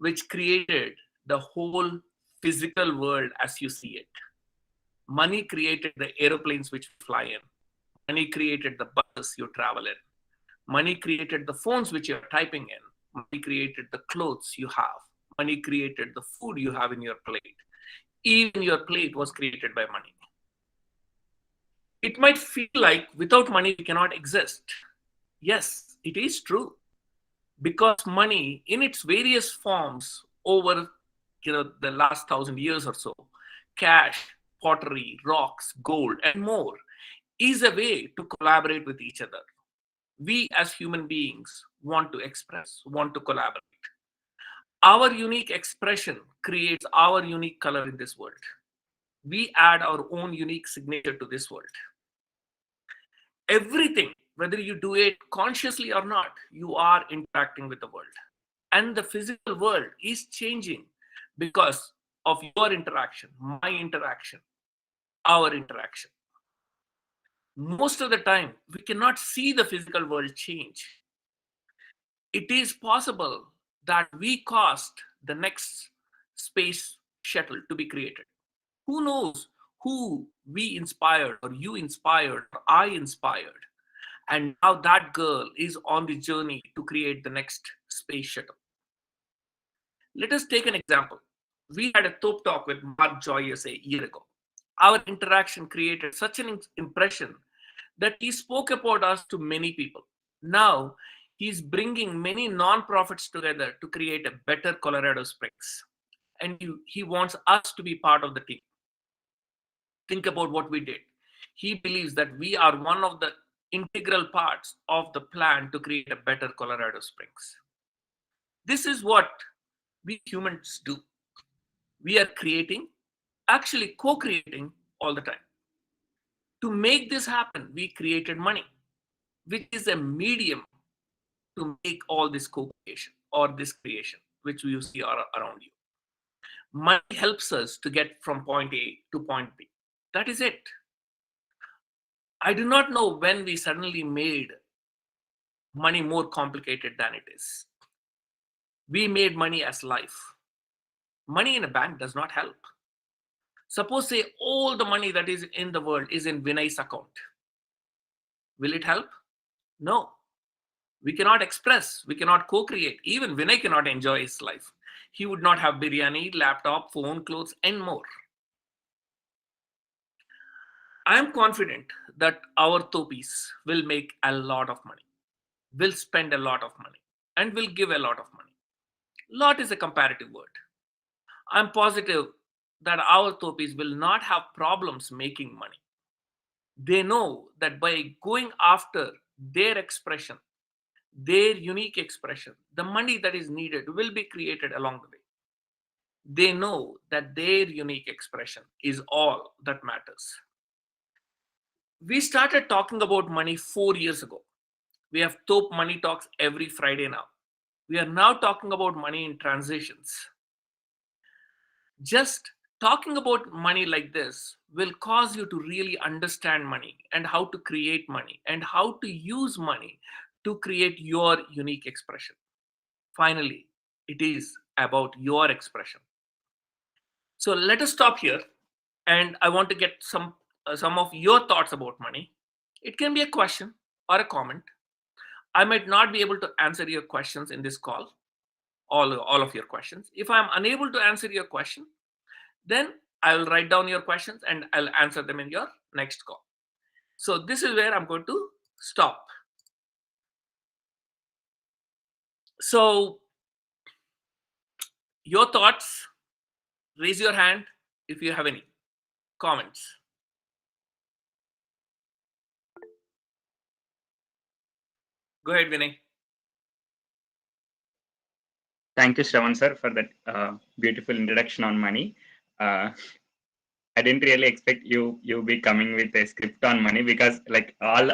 which created the whole physical world as you see it. Money created the aeroplanes which fly in. Money created the buses you travel in. Money created the phones which you're typing in. Money created the clothes you have. Money created the food you have in your plate. Even your plate was created by money. It might feel like without money we cannot exist. Yes, it is true. Because money in its various forms over the last 1,000 years or so, cash, pottery, rocks, gold, and more, is a way to collaborate with each other. We as human beings want to express, want to collaborate. Our unique expression creates our unique color in this world. We add our own unique signature to this world. Everything, whether you do it consciously or not, you are interacting with the world. And the physical world is changing because of your interaction, my interaction, our interaction. Most of the time, we cannot see the physical world change. It is possible that we caused the next space shuttle to be created. Who knows who we inspired, or you inspired, or I inspired? And now that girl is on the journey to create the next space shuttle. Let us take an example. We had a top talk with Mark Joyce a year ago. Our interaction created such an impression that he spoke about us to many people. Now, he's bringing many nonprofits together to create a better Colorado Springs. And he wants us to be part of the team. Think about what we did. He believes that we are one of the integral parts of the plan to create a better Colorado Springs. This is what we humans do. We are creating, actually co-creating all the time. To make this happen, we created money, which is a medium to make all this co-creation or this creation, which you see around you. Money helps us to get from point A to point B. That is it. I do not know when we suddenly made money more complicated than it is. We made money as life. Money in a bank does not help. Suppose say all the money that is in the world is in Vinay's account. Will it help? No. We cannot express, we cannot co-create. Even Vinay cannot enjoy his life. He would not have biryani, laptop, phone, clothes, and more. I am confident that our Topis will make a lot of money, will spend a lot of money, and will give a lot of money. Lot is a comparative word. I'm positive that our Topis will not have problems making money. They know that by going after their expression, their unique expression, the money that is needed will be created along the way. They know that their unique expression is all that matters. We started talking about money 4 years ago. We have top money talks every Friday now. We are now talking about money in transitions. Just talking about money like this will cause you to really understand money and how to create money and how to use money to create your unique expression. Finally, it is about your expression. So let us stop here, and I want to get some of your thoughts about money. It can be a question or a comment. I might not be able to answer your questions in this call, all of your questions. If I'm unable to answer your question, then I will write down your questions and I'll answer them in your next call. So this is where I'm going to stop. So your thoughts, raise your hand if you have any comments. Go ahead, Vinay. Thank you, Shravan sir, for that beautiful introduction on money. I didn't really expect you be coming with a script on money, because like all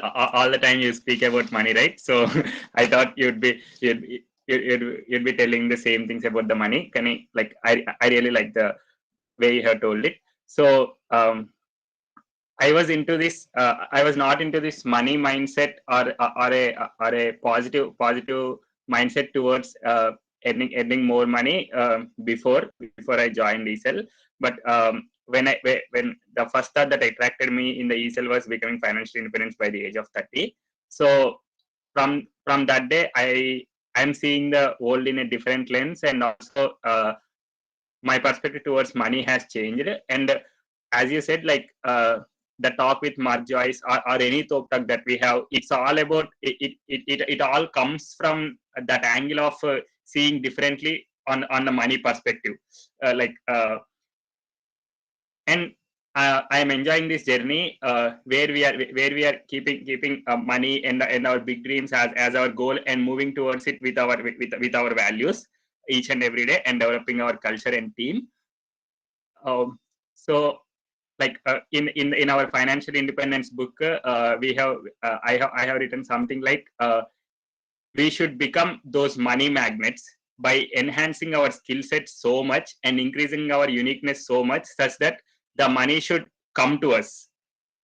the time you speak about money, right? So I thought you'd be telling the same things about the money. I really like the way you have told it. So I was into this. I was not into this money mindset or a positive mindset towards earning more money before I joined ESL. But when the first thought that attracted me in the ESL was becoming financially independent by the age of 30. So from that day, I'm seeing the world in a different lens, and also my perspective towards money has changed. And as you said, like the talk with Mark Joyce or any talk that we have, it's all about it all comes from that angle of seeing differently on the money perspective. And I am enjoying this journey where we are keeping money and our big dreams as our goal, and moving towards it with our values each and every day, and developing our culture and team. So like in our financial independence book, we have I have written something like we should become those money magnets by enhancing our skill set so much and increasing our uniqueness so much, such that the money should come to us.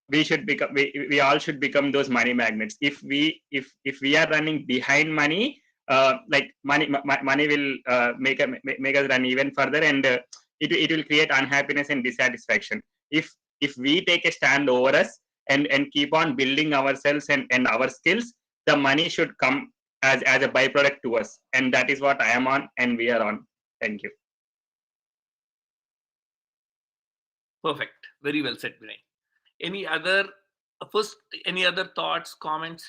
We all should become those money magnets. If we are running behind money, like money will make us run even further, and it will create unhappiness and dissatisfaction. If we take a stand over us and keep on building ourselves and our skills, the money should come as a byproduct to us. And that is what I am on, and we are on. Thank you. Perfect. Very well said, Vinay. Any other thoughts, comments?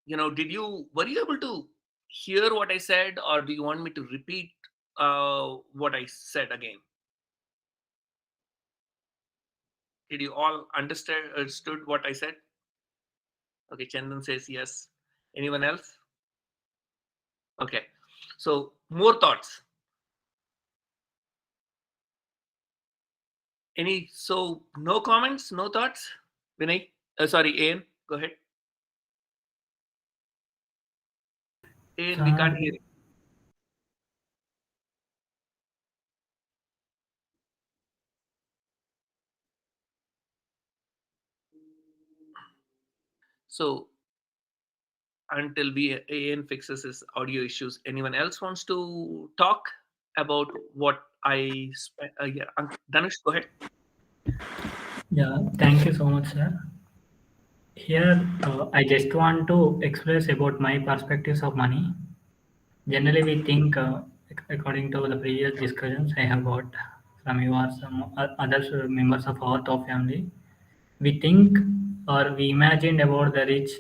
Were you able to hear what I said, or do you want me to repeat what I said again? Did you all understood what I said? Okay, Chandan says yes. Anyone else? Okay, so more thoughts. No comments, no thoughts? Vinay, sorry, Ian, go ahead. Ian, we can't hear you. So until Ian fixes his audio issues, anyone else wants to talk about what I yeah, Dhanush, go ahead. Yeah, thank you so much, sir. Here, I just want to express about my perspectives of money. Generally, we think, according to the previous discussions I have got from you or some other members of our top family, we think or we imagined about the rich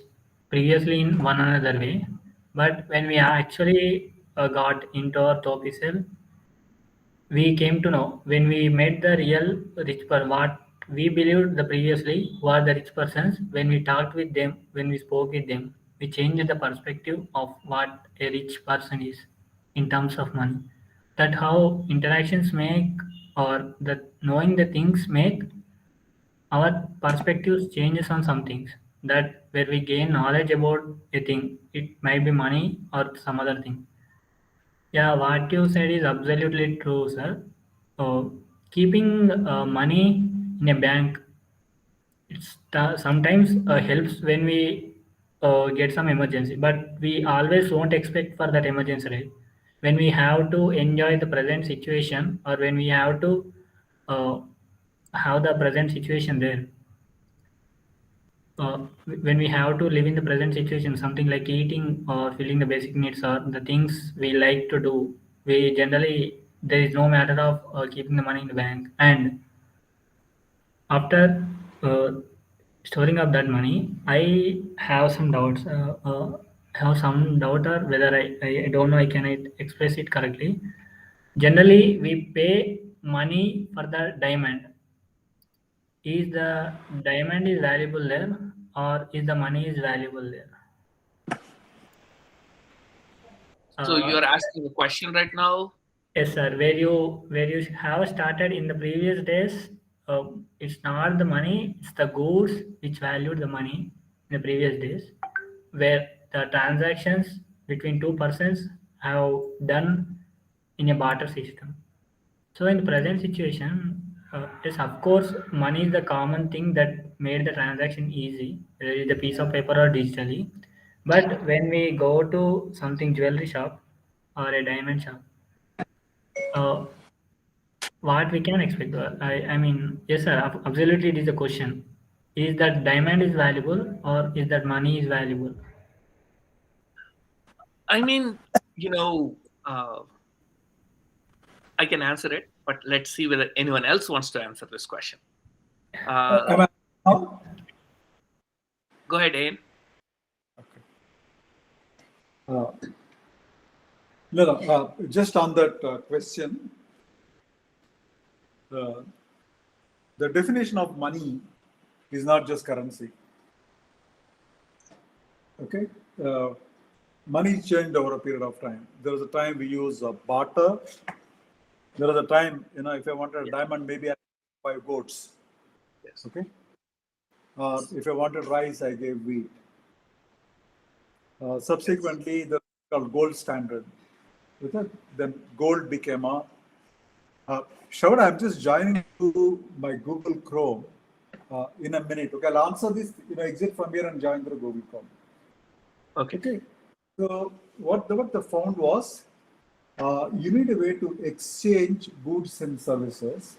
previously in one another way. But when we actually got into our top itself, we came to know when we met the real rich person, what we believed the previously were the rich persons. When we talked with them, when we spoke with them, we changed the perspective of what a rich person is in terms of money. That how interactions make, or that knowing the things make our perspectives changes on some things. That where we gain knowledge about a thing, it might be money or some other thing. Yeah, what you said is absolutely true, sir. Keeping money in a bank, sometimes helps when we get some emergency, but we always won't expect for that emergency, right? When we have to enjoy the present situation, or when we have to uh, have the present situation there, when we have to live in the present situation, something like eating or filling the basic needs or the things we like to do, we generally, there is no matter of keeping the money in the bank. And after storing up that money, I have some doubts. Have some doubt, or whether I don't know, I cannot express it correctly. Generally, we pay money for the diamond. Is the diamond is valuable there, or is the money is valuable there? So you're asking a question right now? Yes, sir. Where you have started in the previous days, it's not the money, it's the goods which valued the money in the previous days, where the transactions between two persons have done in a barter system. So in the present situation, yes, of course, money is the common thing that made the transaction easy, whether it's a piece of paper or digitally. But when we go to something jewelry shop, or a diamond shop, what we can expect? I mean, yes, sir, absolutely. It is a question: is that diamond is valuable, or is that money is valuable? I mean, you know, I can answer it, but let's see whether anyone else wants to answer this question. Am I now? Go ahead, Ian. No, just on that question, the definition of money is not just currency. Okay, money changed over a period of time. There was a time we use barter. There was a time, if I wanted a diamond, maybe I buy goats. Yes. Okay. If I wanted rice, I gave wheat. Subsequently, the called gold standard. With it, then gold became a. Shravan, I'm just joining to my Google Chrome in a minute. Okay, I'll answer this. Exit from here and join the Google Chrome. Okay. So what the found was, you need a way to exchange goods and services.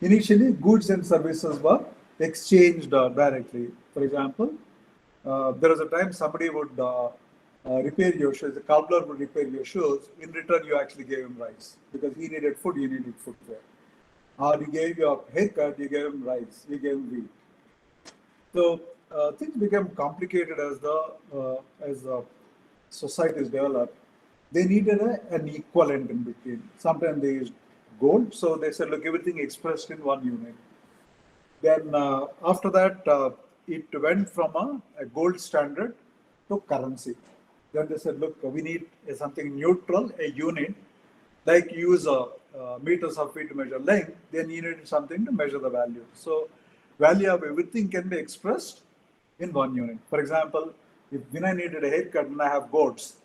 Initially, goods and services were exchanged directly. For example, there was a time somebody would repair your shoes. The cobbler would repair your shoes. In return, you actually gave him rice because he needed food. You needed footwear. Or you gave your haircut. You gave him rice. You gave him wheat. So things became complicated as the societies developed. They needed an equivalent in between. Sometimes they used gold, so they said, look, everything expressed in one unit. Then after that, it went from a gold standard to currency. Then they said, look, we need something neutral, a unit, like you use meters of feet to measure length, then you need something to measure the value. So value of everything can be expressed in one unit. For example, if Vinay needed a haircut and I have goats,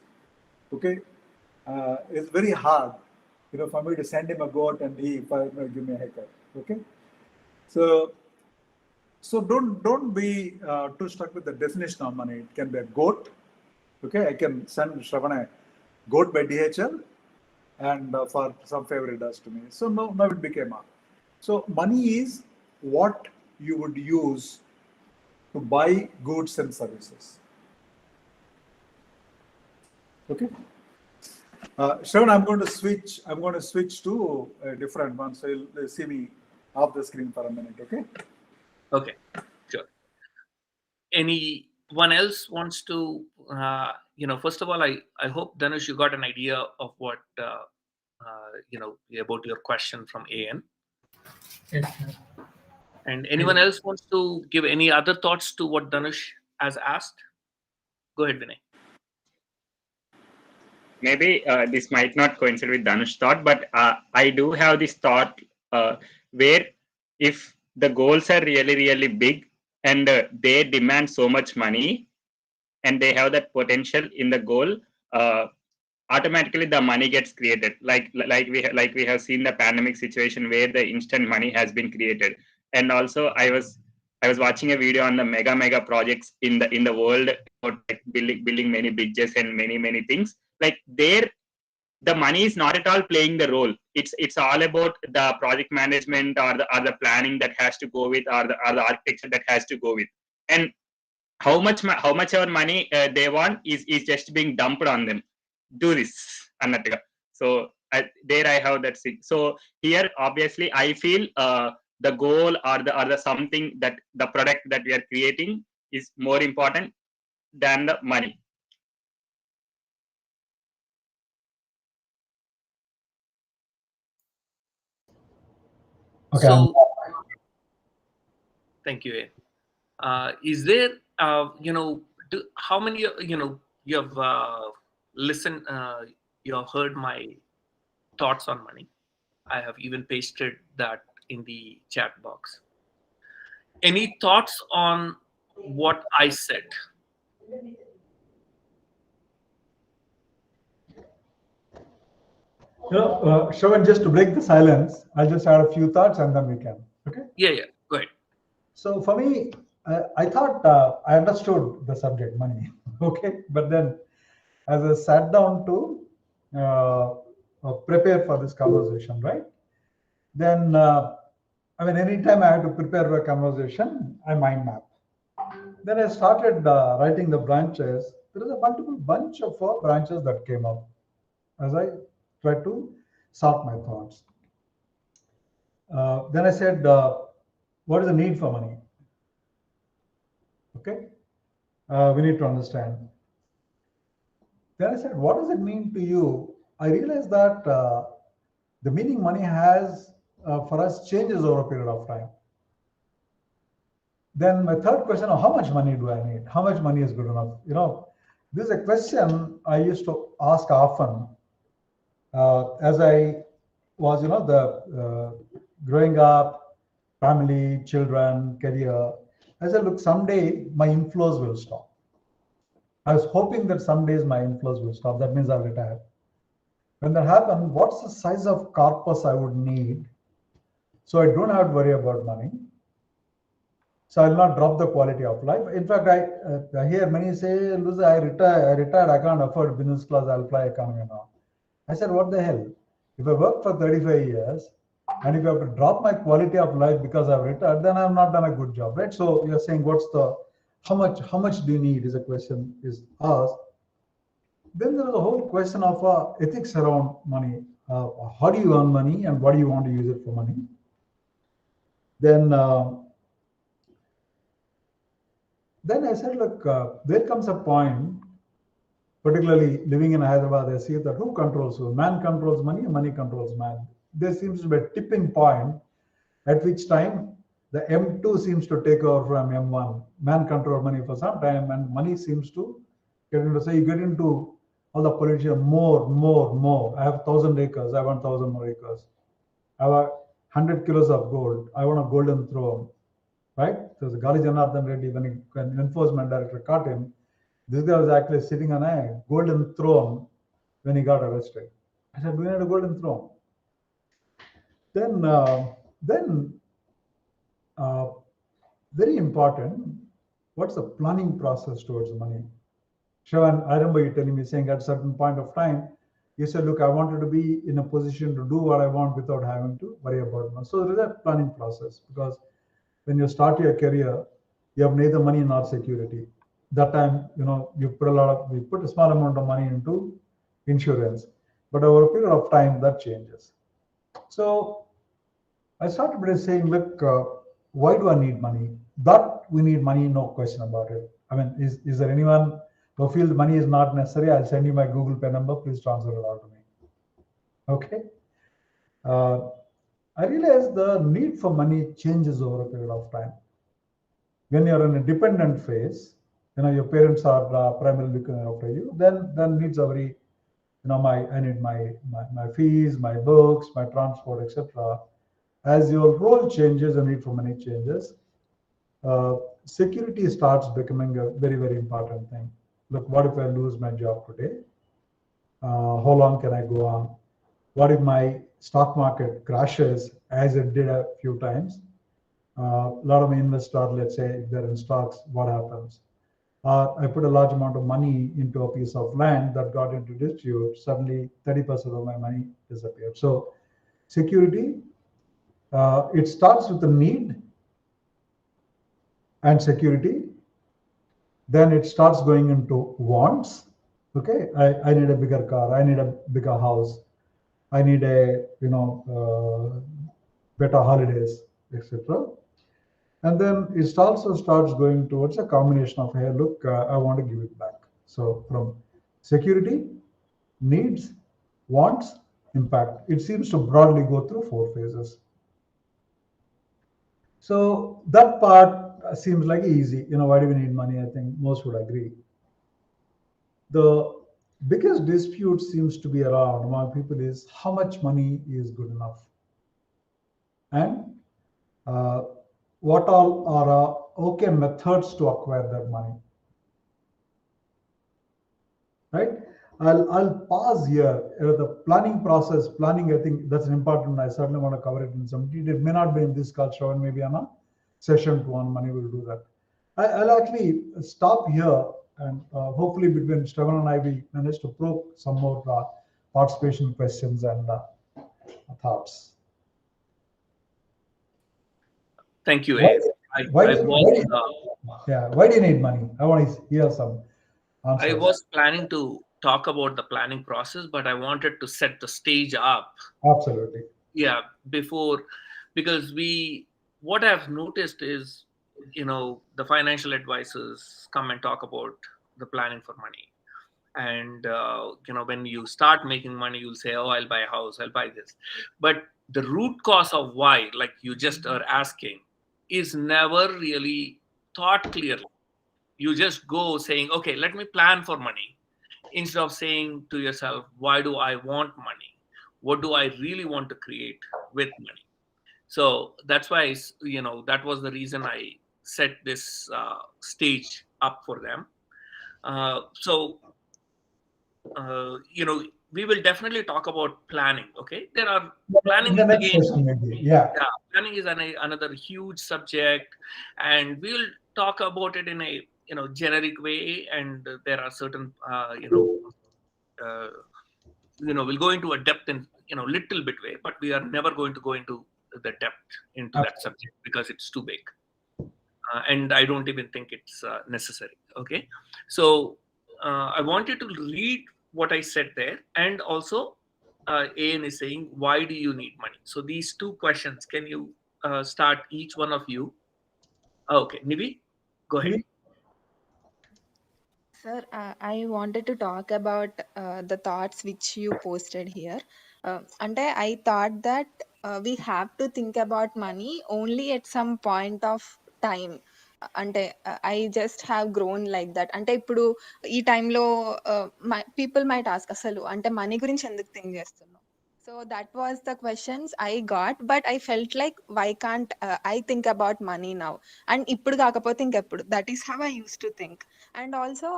okay, it's very hard, for me to send him a goat and he give me a haircut. Okay, so don't be too stuck with the definition of money. It can be a goat. Okay, I can send Shravan a goat by DHL, and for some favor it does to me. So now it became a. So money is what you would use to buy goods and services. Okay. Shravan, I'm going to switch to a different one, so you'll see me off the screen for a minute. Okay. Okay. Sure. Anyone else wants to? First of all, I hope Dhanush, you got an idea of what about your question from AN. Yes, sir. And anyone else wants to give any other thoughts to what Dhanush has asked? Go ahead, Vinay. Maybe this might not coincide with Dhanush's thought, but I do have this thought where if the goals are really, really big and they demand so much money and they have that potential in the goal, automatically the money gets created. Like we have seen the pandemic situation where the instant money has been created. And also I was watching a video on the mega projects in the world about like building many bridges and many things. Like there, the money is not at all playing the role. It's all about the project management or the planning that has to go with, or the architecture that has to go with. And how much our money they want is just being dumped on them. Do this, Annatiga. So there I have that. So here, obviously, I feel the goal or the something that the product that we are creating is more important than the money. Okay. So, thank you, Ian. Is there, how many, you have listened, you have heard my thoughts on money. I have even pasted that in the chat box. Any thoughts on what I said? Shravan, just to break the silence, I'll just add a few thoughts and then we can. Okay. Yeah. Go ahead. So for me, I thought I understood the subject, money. Okay, but then as I sat down to prepare for this conversation, right? Then, I mean, anytime I have to prepare for a conversation, I mind map. Then I started writing the branches. There is a multiple bunch of branches that came up as I tried to sort my thoughts. Then I said, what is the need for money? Okay, we need to understand. Then I said, what does it mean to you? I realized that the meaning money has for us changes over a period of time. Then my third question, how much money do I need? How much money is good enough? You know, this is a question I used to ask often as I was, growing up, family, children, career. I said, look, someday my inflows will stop. I was hoping that some days my inflows will stop. That means I'll retire. When that happened, what's the size of corpus I would need so I don't have to worry about money? So I'll not drop the quality of life. In fact, I hear many say, Lucy, I retired, I can't afford business class, I'll fly economy now. I said, what the hell? If I work for 35 years, and if I have to drop my quality of life because I've retired, then I've not done a good job, right? So you're saying, how much do you need is a question is asked. Then there is a whole question of ethics around money. How do you earn money and what do you want to use it for money? Then I said, look, there comes a point, particularly living in Hyderabad, I see that who controls who? Man controls money, money controls man. There seems to be a tipping point at which time the M2 seems to take over from M1. Man controls money for some time and money seems to get into, so you get into all the politicians, more. I have 1,000 acres, I want 1,000 more acres. I have 100 kilos of gold, I want a golden throne, right? So the Gali Janardhan Reddy, when enforcement director caught him, this guy was actually sitting on a golden throne when he got arrested. I said, do you need a golden throne? Then very important, what's the planning process towards money? Shravan, I remember you telling me, saying at a certain point of time, you said, look, I wanted to be in a position to do what I want without having to worry about money. So there is a planning process, because when you start your career, you have neither money nor security. That time, you put a small amount of money into insurance, but over a period of time that changes. So I started by saying, look, why do I need money? That we need money, no question about it. I mean, is there anyone who feels money is not necessary? I'll send you my Google Pay number, please transfer it out to me. Okay. I realized the need for money changes over a period of time. When you're in a dependent phase, your parents are primarily looking after you, then needs are very, I need my fees, my books, my transport, etc. As your role changes, the need for money changes. Security starts becoming a very, very important thing. Look, what if I lose my job today? How long can I go on? What if my stock market crashes, as it did a few times? A lot of my investors, let's say, if they're in stocks, what happens? I put a large amount of money into a piece of land that got into dispute. Suddenly, 30% of my money disappeared. So, security, it starts with the need and security. Then it starts going into wants. Okay, I need a bigger car. I need a bigger house. I need a better holidays, etc. And then it also starts going towards a combination of, hey, look, I want to give it back. So from security, needs, wants, impact. It seems to broadly go through 4 phases. So that part seems like easy. Why do we need money? I think most would agree. The biggest dispute seems to be around among people is how much money is good enough, and what all are okay methods to acquire that money, right? I'll pause here. The planning process, I think that's an important. I certainly want to cover it in some detail. It may not be in this culture, and maybe on a session 2 on money we'll do that. I'll actually stop here and hopefully between Shravan and I, we managed to probe some more participation questions and thoughts. Thank you, Why, Abe. why, I do- was why do you need money? I want to hear some answers. I was planning to talk about the planning process, but I wanted to set the stage up. Absolutely. Yeah, before, because what I've noticed is, the financial advisors come and talk about the planning for money. And, when you start making money, you'll say, oh, I'll buy a house, I'll buy this. But the root cause of why, like you just are asking, is never really thought clearly. You just go saying, okay, let me plan for money, instead of saying to yourself, why do I want money? What do I really want to create with money? So that's why, that was the reason I set this stage up for them. We will definitely talk about planning. Okay, there are planning In the is next again, session, maybe. Yeah. planning is another huge subject, and we will talk about it in a generic way. And there are certain we'll go into a depth in little bit way, but we are never going to go into the depth into that Absolutely. subject because it's too big, and I don't even think it's necessary. Okay, so I wanted to read what I said there, and also An is saying, why do you need money? So these two questions, can you start each one of you? Okay, Nivi, go ahead. Sir, I wanted to talk about the thoughts which you posted here. And I thought that we have to think about money only at some point of time. అంటే I just have grown like that. అంటే ఇప్పుడు ఈ టైంలో people might ask అసలు అంటే money గురించి ఎందుకు think చేస్తున్నావు? So that was the questions I got, but I felt like why can't I think about money now, and ఇప్పుడు కాకపోతే ఇంకెప్పుడు. That is how I use to think. And also,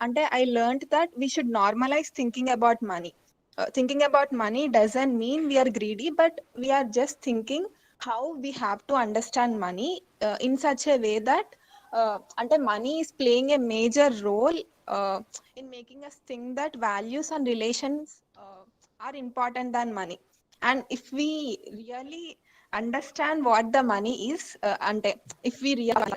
ante I learned that we should normalize thinking about money. Thinking about money doesn't mean we are greedy, but we are just thinking how we have to understand money in such a way that ante money is playing a major role in making us think that values and relations are important than money. And if we really understand what the money is, ante if we really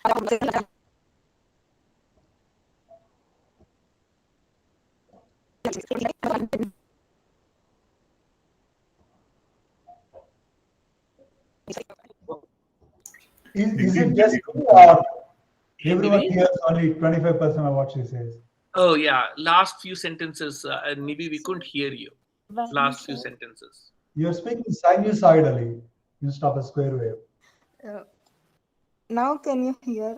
Is it just me or everyone Nivi? hears only 25% of what she says? Oh yeah, last few sentences, Nivi, we couldn't hear you. Last few sentences. You're speaking sinusoidally instead of a square wave. now can you hear?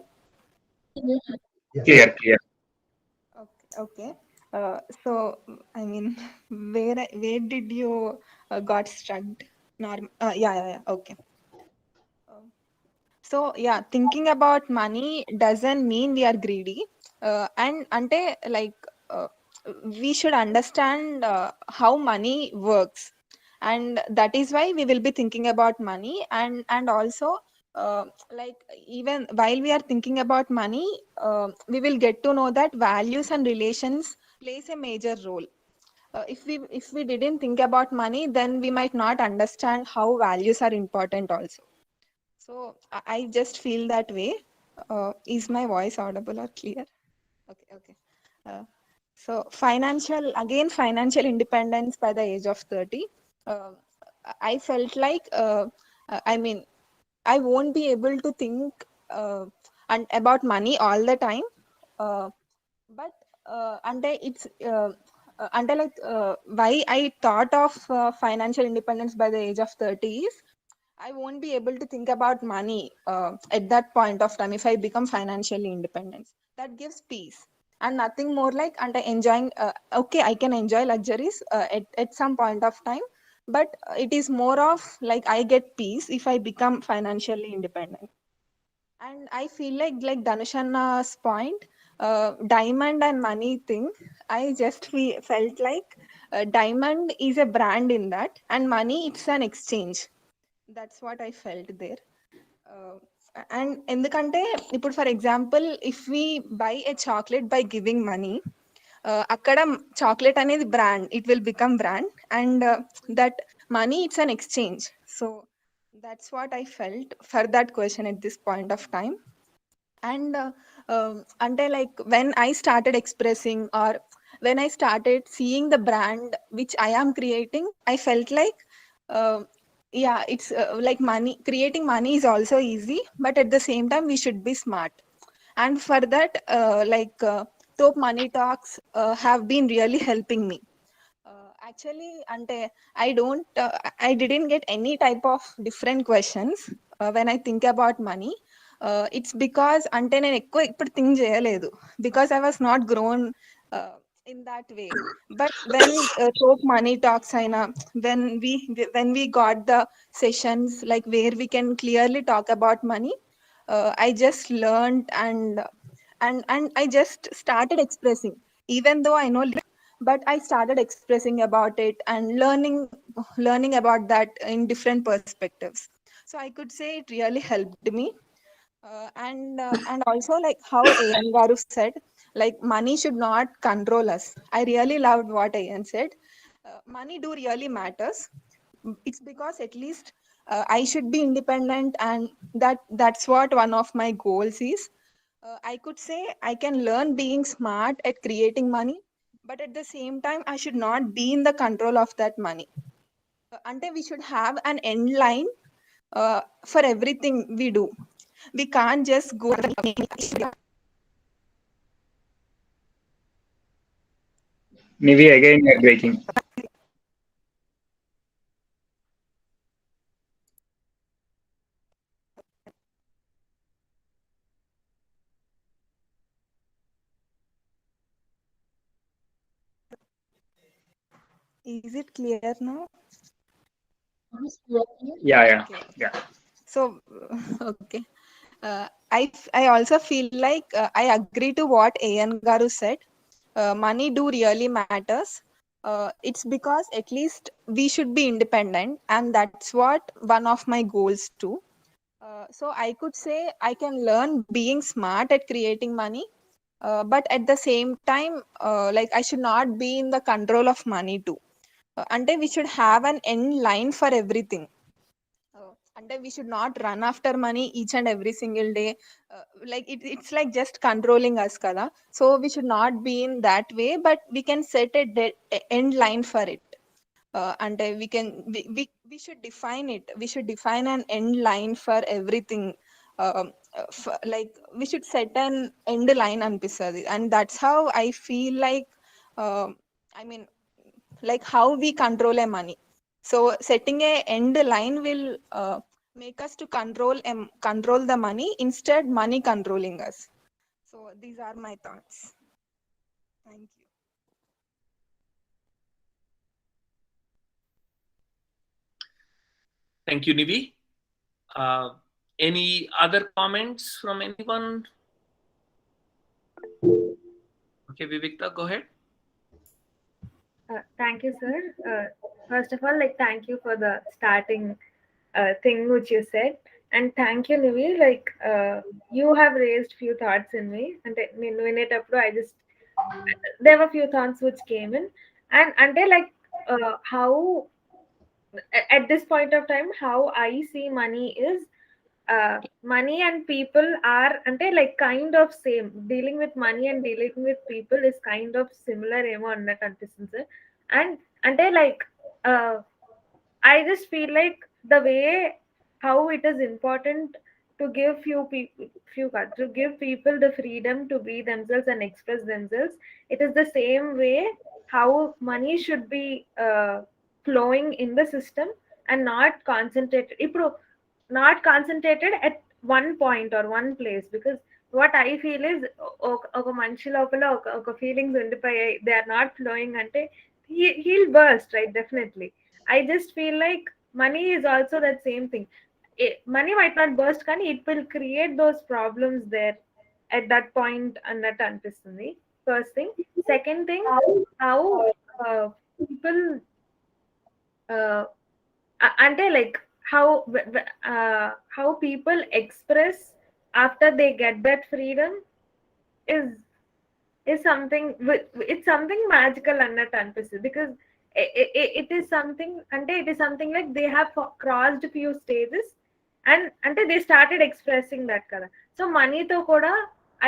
Clear. Okay. So I mean, where did you got struck? Yeah. Okay. So yeah, thinking about money doesn't mean we are greedy, and ante like we should understand how money works, and that is why we will be thinking about money. And also like even while we are thinking about money, we will get to know that values and relations plays a major role. If we didn't think about money, then we might not understand how values are important also. So I just feel that way. Is my voice audible or clear? Okay. So financial independence by the age of 30. I felt like I mean I won't be able to think and about money all the time, but why I thought of financial independence by the age of 30 is I won't be able to think about money at that point of time if I become financially independent. That gives peace and nothing more like and enjoying. Okay, I can enjoy luxuries at some point of time, but it is more of like I get peace if I become financially independent. And I feel like Danushanna's point, diamond and money thing, I just felt like diamond is a brand in that, and money it's an exchange. That's what I felt there. And ఎందుకంటే ఇప్పుడు for example if we buy a chocolate by giving money, అక్కడ chocolate అనేది brand, it will become brand, and that money it's an exchange. So that's what I felt for that question at this point of time. And ante like when I started expressing, or when I started seeing the brand which I am creating, I felt like yeah, it's like money, creating money is also easy, but at the same time we should be smart. And for that Top Money Talks have been really helping me. Actually ante I didn't get any type of different questions when I think about money. It's because ante నేను ఎక్కువ ఇప్పుడు think చేయలేదు, because I was not grown in that way. But when Top Money Talks aina, when we got the sessions like where we can clearly talk about money, I just learned, and I just started expressing, even though I know, but I started expressing about it and learning about that in different perspectives. So I could say it really helped me. And also, like how Ayan Garu said, like money should not control us. I really loved what Ayan said. Money do really matters. It's because at least I should be independent, and that's what one of my goals is. I could say I can learn being smart at creating money, but at the same time I should not be in the control of that money. Ante we should have an end line for everything we do. We can't just go Nivi, again you're breaking. Is it clear now? Yeah. Okay. Yeah. So okay. I also feel like I agree to what Ayan Garu said. Money do really matters. It's because at least we should be independent, and that's what one of my goals too. So I could say I can learn being smart at creating money, but at the same time, like I should not be in the control of money too. Ante we should have an end line for everything. Ante we should not run after money each and every single day. Like it's like just controlling us, kada. So we should not be in that way, but we can set a end line for it. Ante we should define it. We should define an end line for everything. Like we should set an end line anpisadi, and that's how I feel like. I mean, like how we control a money. So setting a end line will make us to control the money, instead money controlling us. So these are my thoughts. Thank you. Thank you, Nivi. Any other comments from anyone? Okay, Vivikta, go ahead. Thank you, sir. First of all, like, thank you for the starting thing which you said, and thank you, Nivi. Like, you have raised few thoughts in me, and I just there were few thoughts which came in, and until like how at this point of time, how I see money is. Money and people are until like kind of same. Dealing with money and dealing with people is kind of similar emo annattu anpistundi sir. And until like I just feel like the way how it is important to give to give people the freedom to be themselves and express themselves. It is the same way how money should be flowing in the system and not concentrated. Not concentrated at one point or one place, because what I feel is ఒక మనిషి లోపల ఒక feelings ఉండిపోయాయి, they are not flowing అంటే he'll burst, right? Definitely. I just feel like money is also that same thing. Money might not burst కానీ it will create those problems there at that point అన్నట్టు అనిపిస్తుంది. First thing. Second thing, how people అంటే like how people express after they get that freedom is something, it's something magical అన్నట్టు అనిపిస్తుంది, because it is something, అంటే it is something like they have crossed few stages and అంటే they started expressing that కదా. So మనీతో కూడా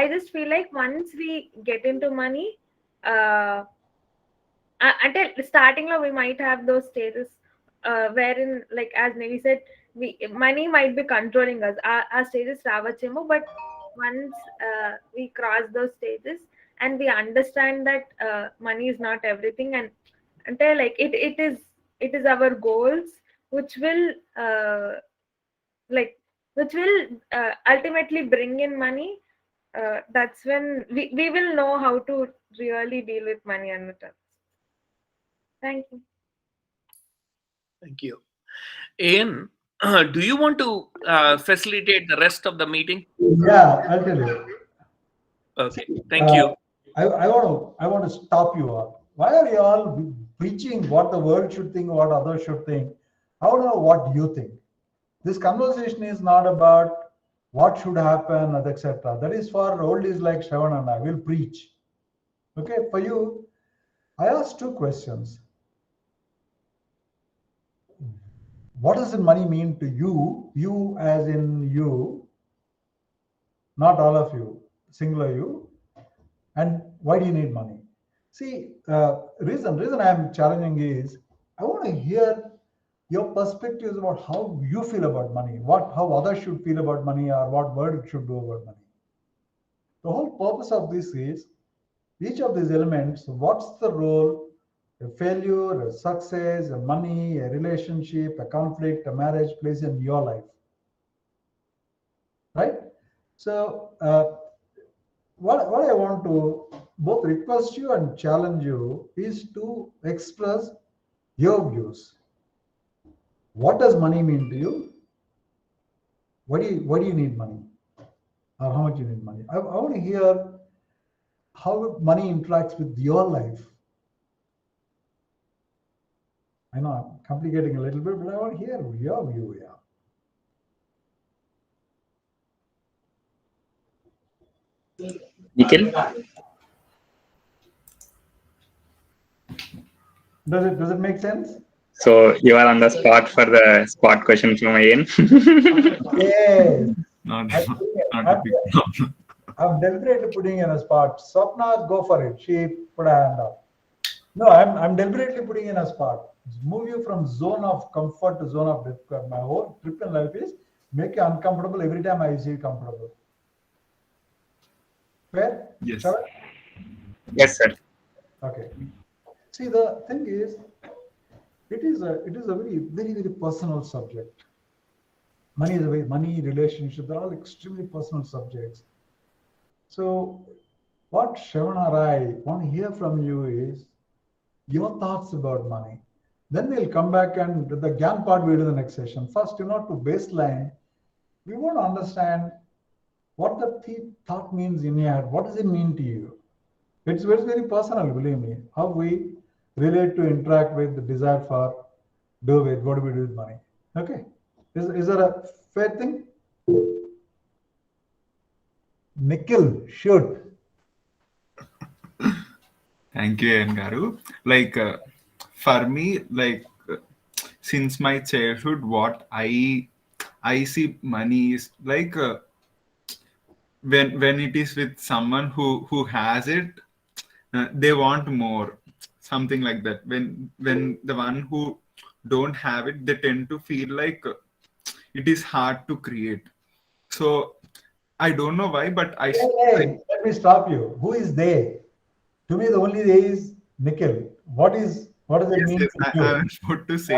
I just feel like once we get into money, అంటే starting లో we might have those stages wherein, like as Nevi said, money might be controlling us. Our stages రావచ్చేమో, but once we cross those stages and we understand that money is not everything, and ante like it is our goals which will ultimately bring in money. That's when we will know how to really deal with money. And thank you. Thank you. Ian, do you want to facilitate the rest of the meeting? Yeah, I'll tell you. Okay, thank you. I want to stop you all. Why are you all preaching what the world should think, what others should think? I want to know what you think. This conversation is not about what should happen, etc. That is for oldies like Shravan and I will preach. Okay, for you, I asked two questions. What does money mean to you? You as in you, not all of you, singular you. And why do you need money? See, reason I am challenging is I want to hear your perspectives about how you feel about money, how others should feel about money, or what world should do about money. The whole purpose of this is each of these elements. What's the role a failure, a success, a money, a relationship, a conflict, a marriage plays in your life, right? So what I want to both request you and challenge you is to express your views. What does money mean to you? Why do you need money, or how much you need money? I want to hear how money interacts with your life. I know I'm complicating a little bit, but I want to hear your view. Yeah. Nikhil? Does it make sense? So you are on the spot for the spot question from Ian. Yes. Not I'm, a big problem. I'm deliberately putting in a spot. Swapna, go for it. She put a hand up. No, I'm deliberately putting in a spot. Move you from zone of comfort to zone of difficult. My whole trip in life is make you uncomfortable every time I see you comfortable. Fair? Yes. Shravan? Yes, sir. Okay. See, the thing is, it is a very personal subject. Money, relationship, they're all extremely personal subjects. So what Shravan or I want to hear from you is your thoughts about money. Then we'll come back and the GAN part we'll do the next session. First, to baseline, we want to understand what the thought means in your head. What does it mean to you? It's very, very personal, believe me. How we relate to interact with the desire for what do we do with money? Okay. Is that a fair thing? Nikhil, shoot. Thank you, Ian Garu. Like for me, like since my childhood, what I see money is like when it is with someone who has it, they want more, something like that. When the one who don't have it, they tend to feel like it is hard to create. So I don't know why, but Hey, let me stop you. Who is they? To me, the only they is Nikhil. What does it mean yes, to you? I was about to say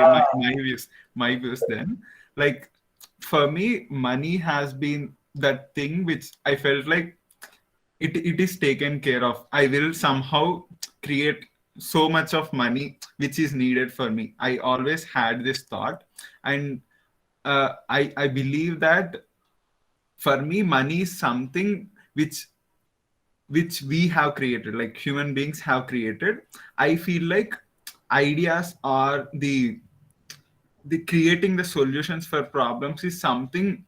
my views then. Like for me, money has been that thing which I felt like it is taken care of. I will somehow create so much of money which is needed for me. I always had this thought, and I believe that for me, money is something which we have created, like human beings have created. I feel like ideas are the creating the solutions for problems is something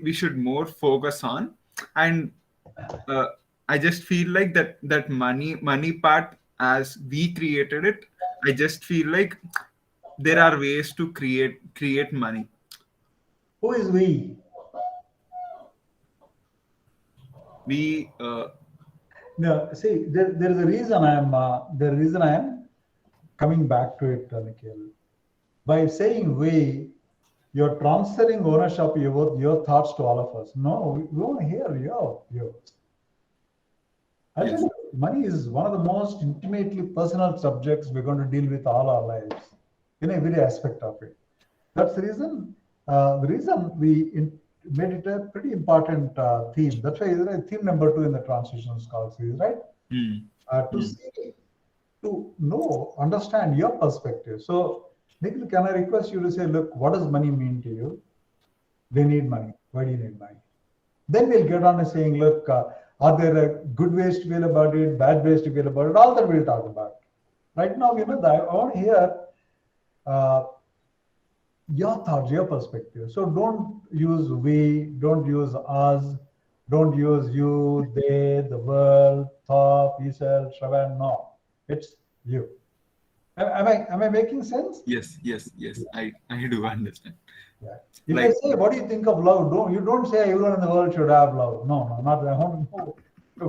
we should more focus on. And I just feel like that money part, as we created it, I just feel like there are ways to create money. Who is we? We No, see, there is a reason I am coming back to it, Nikhil. By saying we, you're transferring ownership of your thoughts to all of us. No, we want to hear you. I Yes. think money is one of the most intimately personal subjects we're going to deal with all our lives in every aspect of it. That's the reason. The reason made it a pretty important theme. That's why theme number 2 in the transition scale series, right? To know, understand your perspective. So, Nikhil, can I request you to say, look, what does money mean to you? We need money. Why do you need money? Then we'll get on to saying, look, are there good ways to feel about it, bad ways to feel about it? All that we'll talk about. Right now, I want to hear your thoughts, your perspective. So don't use we, don't use us, don't use you, they, the world, Thought, Isel, Shravan. No, it's you. Am I making sense? Yes. I do understand. Yeah. If Like- I say, what do you think of love? Don't say everyone in the world should have love. No, not I want to know.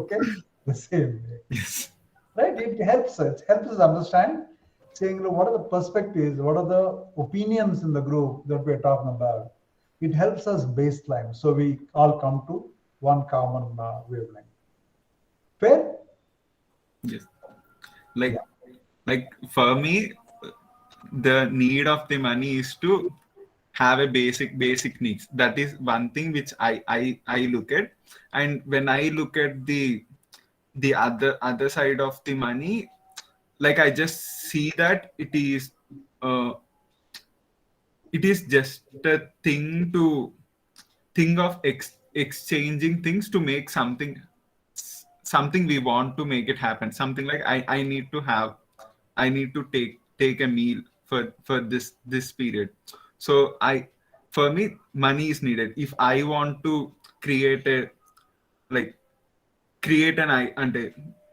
Okay, the same way. Yes. Right? It helps us understand, saying, look, what are the perspectives, what are the opinions in the group that we're talking about. It helps us baseline, so we all come to one common wavelength. Fair? Yes. Like for me, the need of the money is to have a basic needs. That is one thing which I look at. And when I look at the other side of the money, like I just see that it is just a thing to think of exchanging things to make something we want to make it happen. Something like I need to take a meal for this period. So for me, money is needed. If I want to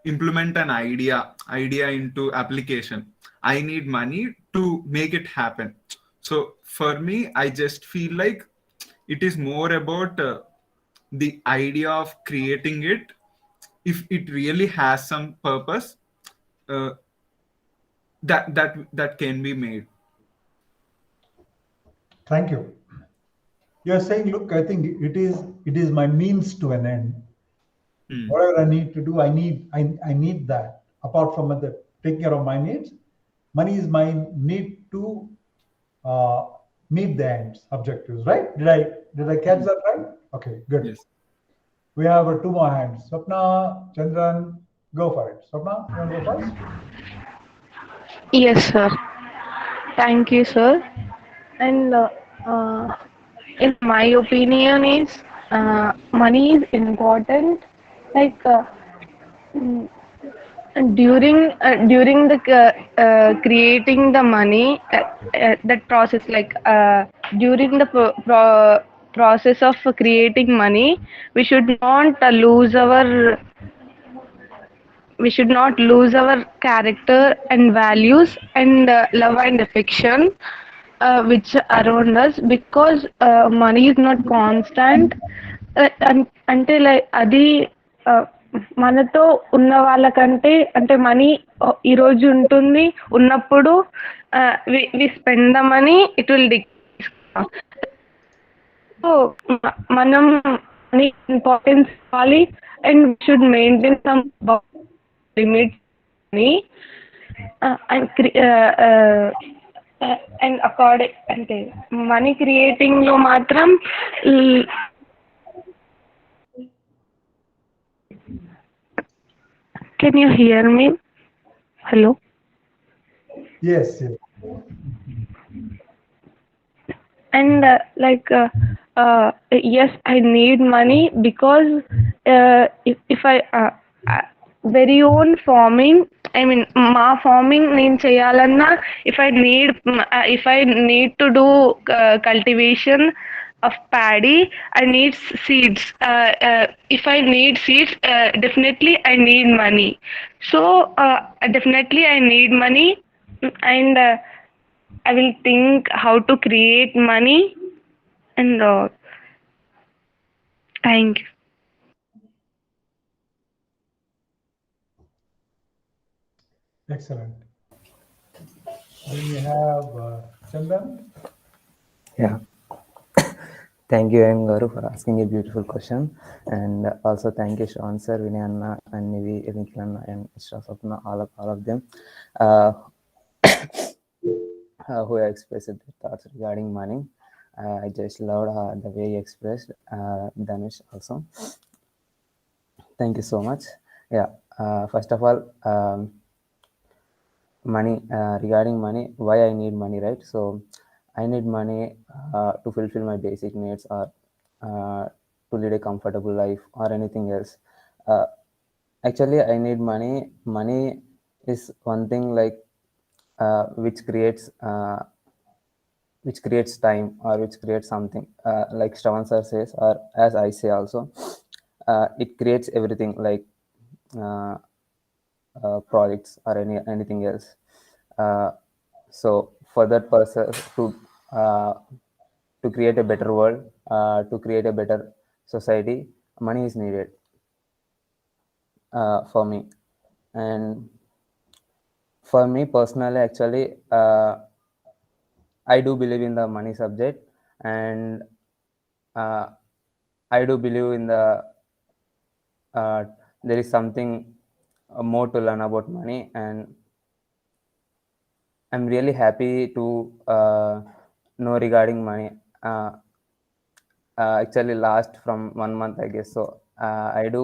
implement an idea into application, I need money to make it happen. So for me, I just feel like it is more about the idea of creating it. If it really has some purpose, that can be made. Thank you. You're saying, look, I think it is my means to an end. Whatever I need to do, I need that. Apart from taking care of my needs, money is my need to meet the ends, objectives, right? Did I catch that right? Okay, good. Yes. We have 2 more hands. Swapna, Chandran, go for it. Swapna, you want to go first? Yes, sir. Thank you, sir. And in my opinion, is money is important. Like during the creating the money, that process, like during the process of creating money, we should not lose our character and values and love and affection which around us, because money is not constant అంటే అది మనతో ఉన్న వాళ్ళకంటే అంటే money ఈరోజు ఉంటుంది ఉన్నప్పుడు we spend the money it will decrease. So మనం మనీ ఇంపార్టెన్స్ ఇవ్వాలి and we should maintain some limits and according అంటే మనీ క్రియేటింగ్ లో మాత్రం Can you hear me? Hello? Yes. And yes, I need money because if I very own farming I mean మా farming నేను చేయాలన్నా if I need to do cultivation of paddy, I need seeds. If I need seeds, definitely I need money. So definitely I need money, and I will think how to create money, and thank you. Excellent. Then we have Chandan. Yeah. Thank you, Ayan Garu, for asking a beautiful question. And also thank you, Sean sir, Vinay Anna, and Nivi, Nikhil Anna, and Ishra Sapna, all of them who have expressed their thoughts regarding money. I just loved the way you expressed, Danish also. Thank you so much. Yeah. First of all, money, regarding money, why I need money, right? So I need money to fulfill my basic needs, or to lead a comfortable life, or anything else. Actually, I need money. Money is one thing, like which creates time, or which creates something, like Shravan sir says, or as I say also, it creates everything, like projects or anything else. So for that person to create a better world, to create a better society, money is needed for me. And for me personally, actually, I do believe in the money subject, and I do believe in the there is something more to learn about money, and I'm really happy to know regarding money. Actually, last from 1 month, I guess. So I do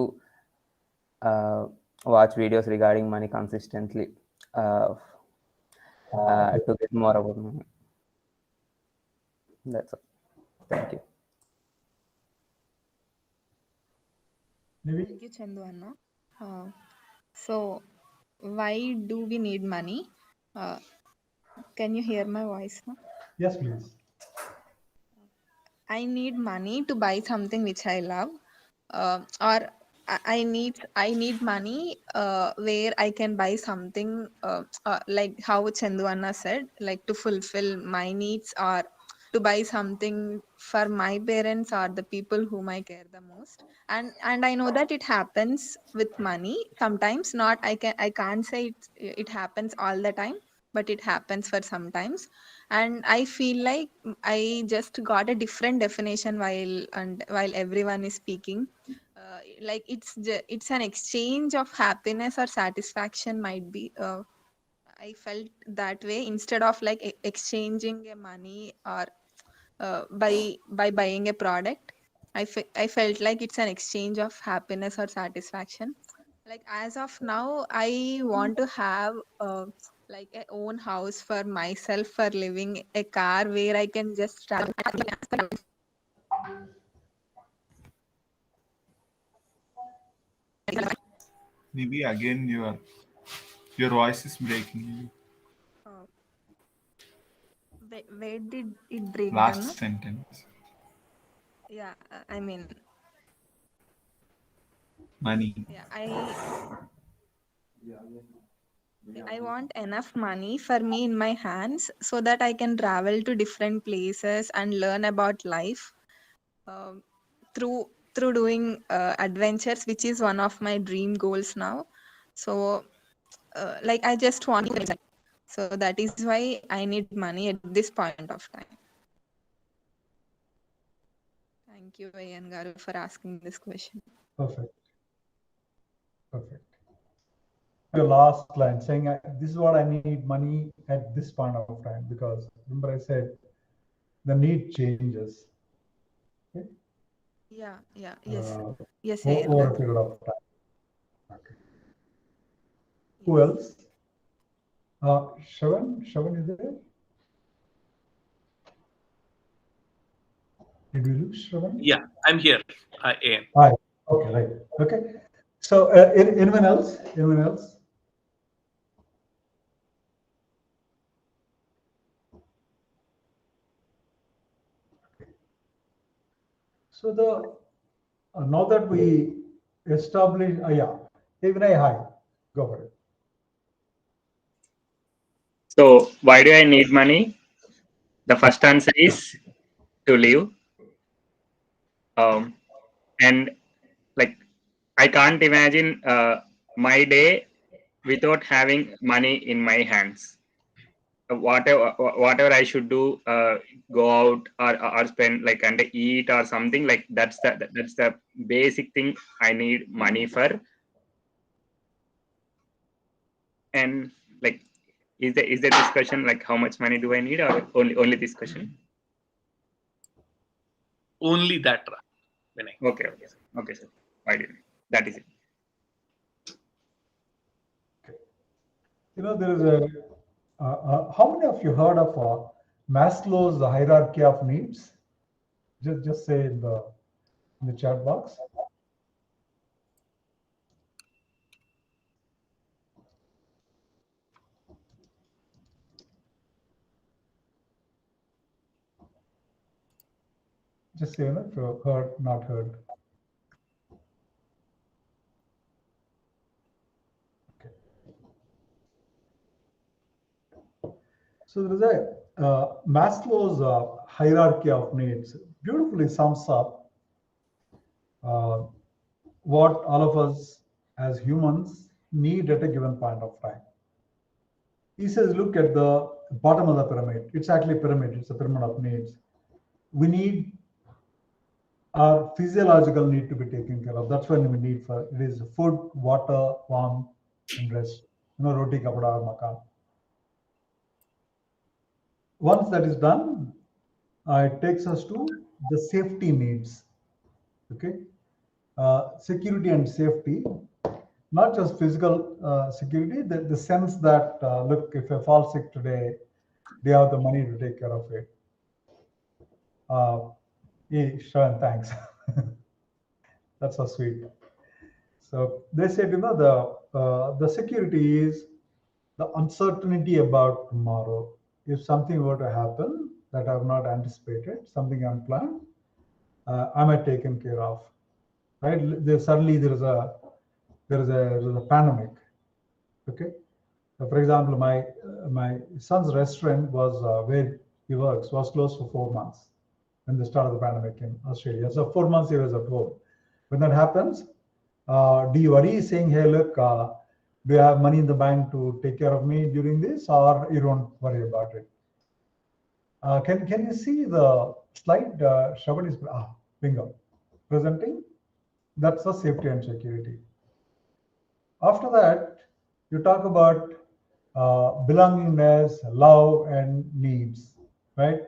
watch videos regarding money consistently to get more about money. That's all. Thank you. Thank you, Chandu Anna. So, why do we need money? Can you hear my voice now? Yes, please. I need money to buy something which I love, or I need money where I can buy something like how Chandu Anna said, like to fulfill my needs, or to buy something for my parents or the people whom I care the most. And I know that it happens with money sometimes. Not I can't say it happens all the time, but it happens for sometimes. And I feel like I just got a different definition while everyone is speaking. Like it's an exchange of happiness or satisfaction, might be. I felt that way, instead of like exchanging a money, or by buying a product. I felt like it's an exchange of happiness or satisfaction. Like as of now, I want to have like a own house for myself, for living, a car where I can just travel. Maybe again your voice is breaking. Where did it break Last down? sentence. Yeah, I mean, Money. yeah, I want enough money for me in my hands, so that I can travel to different places and learn about life through doing adventures, which is one of my dream goals now. So like I just want to, so that is why I need money at this point of time. Thank you, Ayan Garu, for asking this question. Perfect. Your last line saying, this is what I need money at this point of time, because remember I said the need changes. Okay? Yeah, yes, Over Ayan a Garu. period of time. Okay. Who else? Shravan, is there? Did you lose Shravan? Yeah, I'm here. I am. Hi. Okay, right. Okay. So anyone else? So now that we establish, yeah, hey Vinay, hi, go for it. So why do I need money? The first answer is to live. And like I can't imagine my day without having money in my hands. Whatever I should do, go out or spend like and eat or something like that's the basic thing I need money for. And like, is the discussion like how much money do I need or only this question? Only that, Vinay. Okay, sir. Why didn't that is it? You know, there is how many of you heard of Maslow's hierarchy of needs? Just say in the chat box. Just say, if you heard, not heard. Okay. So there is a Maslow's hierarchy of needs beautifully sums up what all of us as humans need at a given point of time. He says, look at the bottom of the pyramid. It's actually a pyramid. It's a pyramid of needs. We need our physiological need to be taken care of. That's when we need for it is food, water, warmth, and rest. You know, roti, kapada, makan. Once that is done, it takes us to the safety needs. Okay, security and safety, not just physical security. The sense that look, if I fall sick today, they have the money to take care of it. Hey, Sharon, thanks. That's so sweet. So they said, you know, the security is the uncertainty about tomorrow. If something were to happen that I have not anticipated, something unplanned, am I taken care of? Right? Suddenly there is a pandemic. Okay. So for example, my son's restaurant was where he works was closed for 4 months when the start of the pandemic in Australia. So 4 months he was at home. When that happens, do you worry saying, hey, look, do you have money in the bank to take care of me during this, or you don't worry about it? Can you see the slide? Shravan is bingo. Presenting. That's the safety and security. After that, you talk about belongingness, love, and needs, right?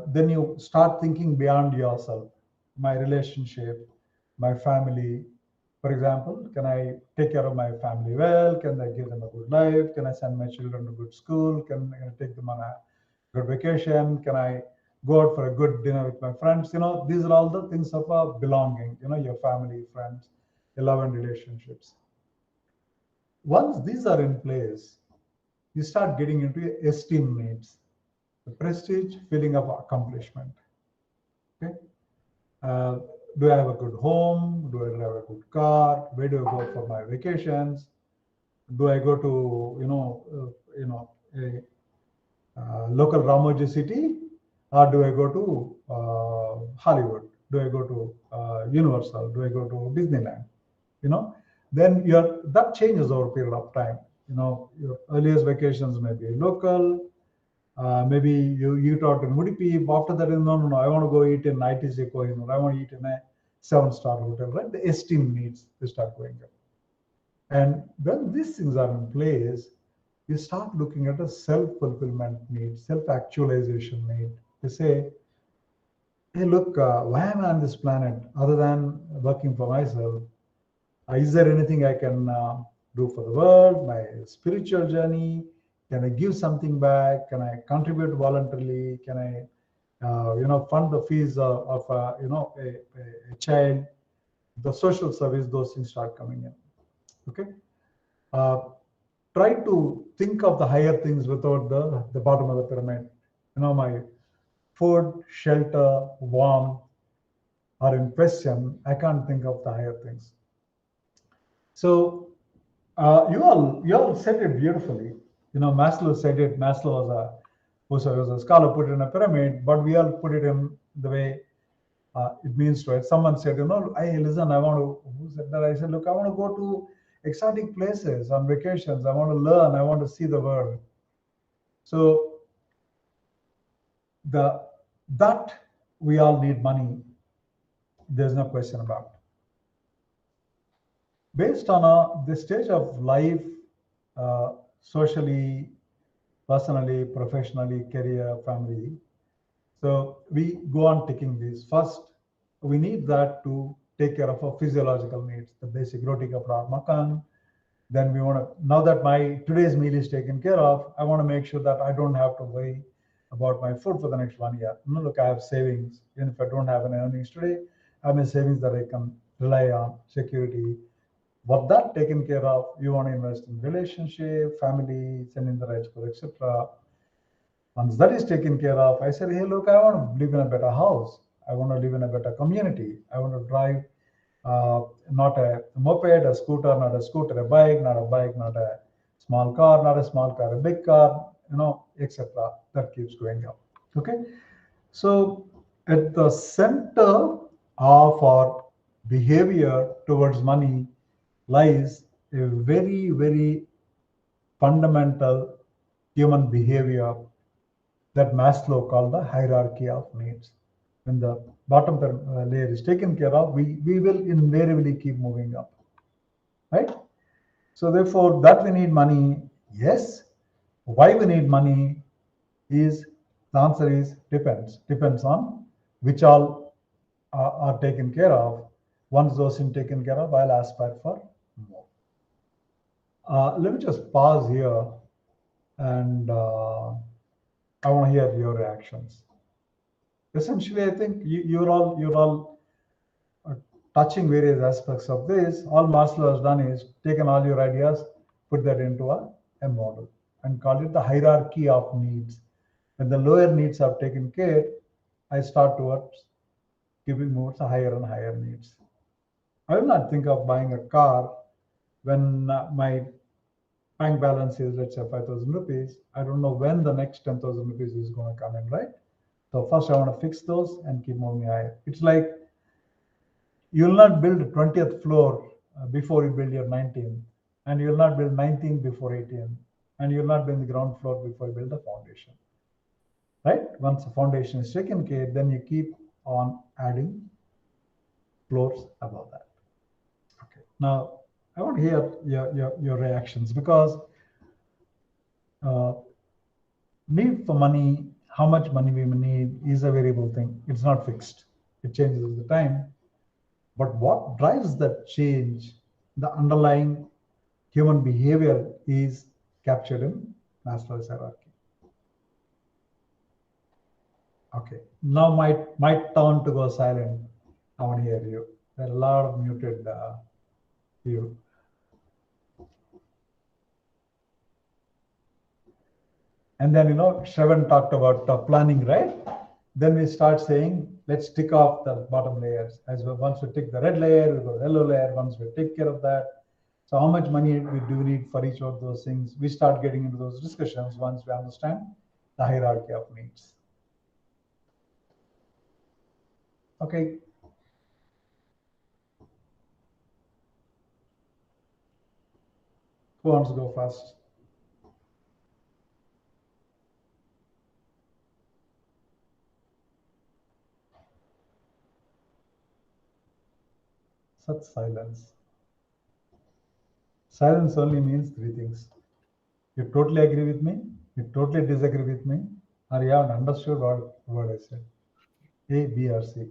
Then you start thinking beyond yourself. My relationship, my family. For example, can I take care of my family well? Can I give them a good life? Can I send my children to good school? Can I take them on a good vacation? Can I go out for a good dinner with my friends? You know, these are all the things of belonging, you know, your family, friends, your love and relationships. Once these are in place, you start getting into esteem needs, the prestige, feeling of accomplishment. Okay. Do I have a good home? Do I have a good car? Where do I go for my vacations? Do I go to a local Ramoji city, or do I go to Hollywood? Do I go to Universal? Do I go to Disneyland? You know, then that changes over a period of time. You know, your earliest vacations may be local. Maybe you eat out in Udupi. After that, no, I want to go eat in ITC Kohinoor. I want to eat in a 7-star hotel, right? The esteem needs to start going up. And when these things are in place, you start looking at a self-fulfillment need, self-actualization need. You say, hey, look, why am I on this planet other than working for myself? Is there anything I can do for the world, my spiritual journey? Can I give something back? Can I contribute voluntarily? Can I, fund the fees of a child? The social service, those things start coming in. Okay. Try to think of the higher things without the bottom of the pyramid. You know, my food, shelter, warmth, are in question, I can't think of the higher things. So you all said it beautifully. Maslow said it. Maslow was a scholar, put it in a pyramid, but we all put it in the way it means to it. Someone said, hey, listen, who said that? I said, look, I want to go to exotic places on vacations. I want to learn. I want to see the world. So that we all need money. There's no question about it. Based on the stage of life, socially, personally, professionally, career, family. So we go on ticking these. First, we need that to take care of our physiological needs, the basic roti kapda makan. Then we want to, now that my today's meal is taken care of, I want to make sure that I don't have to worry about my food for the next 1 year. Look, I have savings. Even if I don't have any earnings today, I have my savings that I can rely on, security. What that taken care of, you want to invest in relationship, family, sending the right school, etc. Once that is taken care of, I said, hey, look, I want to live in a better house. I want to live in a better community. I want to drive not a moped, a scooter, not a scooter, a bike, not a small car, not a small car, a big car, etc. That keeps going up. Okay. So at the center of our behavior towards money lies a very, very fundamental human behavior that Maslow called the hierarchy of needs. When the bottom layer is taken care of, we will invariably keep moving up, right? So therefore, that we need money, yes. Why we need money is, the answer is depends on which all are taken care of. Once those are taken care of, I'll aspire for more. Let me just pause here, and I want to hear your reactions. Essentially, I think you're all touching various aspects of this. All Maslow has done is taken all your ideas, put that into a model, and call it the hierarchy of needs. When the lower needs are taken care, I start towards giving more to higher and higher needs. I will not think of buying a car when my bank balance is, let's say, 5,000 rupees. I don't know when the next 10,000 rupees is going to come in, right? So first I want to fix those and keep moving higher. It's like you'll not build 20th floor before you build your 19th, and you'll not build 19th before 18th, and you'll not build the ground floor before you build the foundation, right? Once the foundation is taken care, then you keep on adding floors above that. Okay. Now I want to hear your reactions, because need for money, how much money we need, is a variable thing. It's not fixed. It changes all the time. But what drives that change, the underlying human behavior, is captured in Maslow's hierarchy. Okay. Now my turn to go silent. I want to hear you. There are a lot of muted you. And then, Shravan talked about planning, right? Then we start saying, let's tick off the bottom layers. Once we tick the red layer, we go to the yellow layer. Once we take care of that, so how much money we do need for each of those things? We start getting into those discussions once we understand the hierarchy of needs. Okay. Who wants to go first? Such silence. Silence only means three things. You totally agree with me, you totally disagree with me, or you haven't understood what I said. A, B, or C.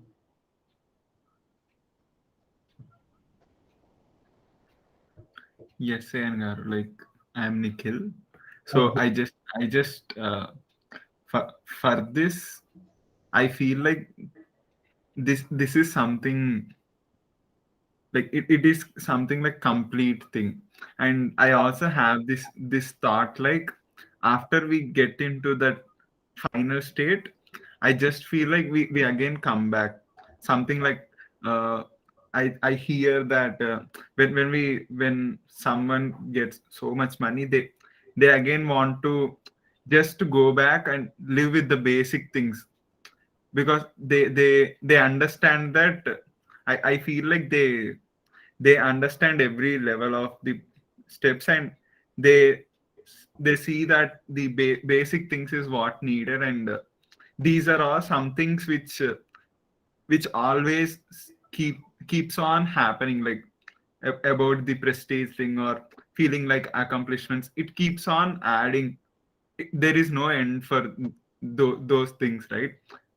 Yes, Sayan, like I'm Nikhil. So I just for this, I feel like this is something like it is something like complete thing. And I also have this thought, like after we get into that final state, I just feel like we again come back, something like I hear that when someone gets so much money, they again want to just to go back and live with the basic things, because they understand that I feel like they understand every level of the steps, and they they see that the basic things is what needed, and these are all some things which always keeps on happening, like about the prestige thing or feeling like accomplishments. It keeps on adding. There is no end for those things, right?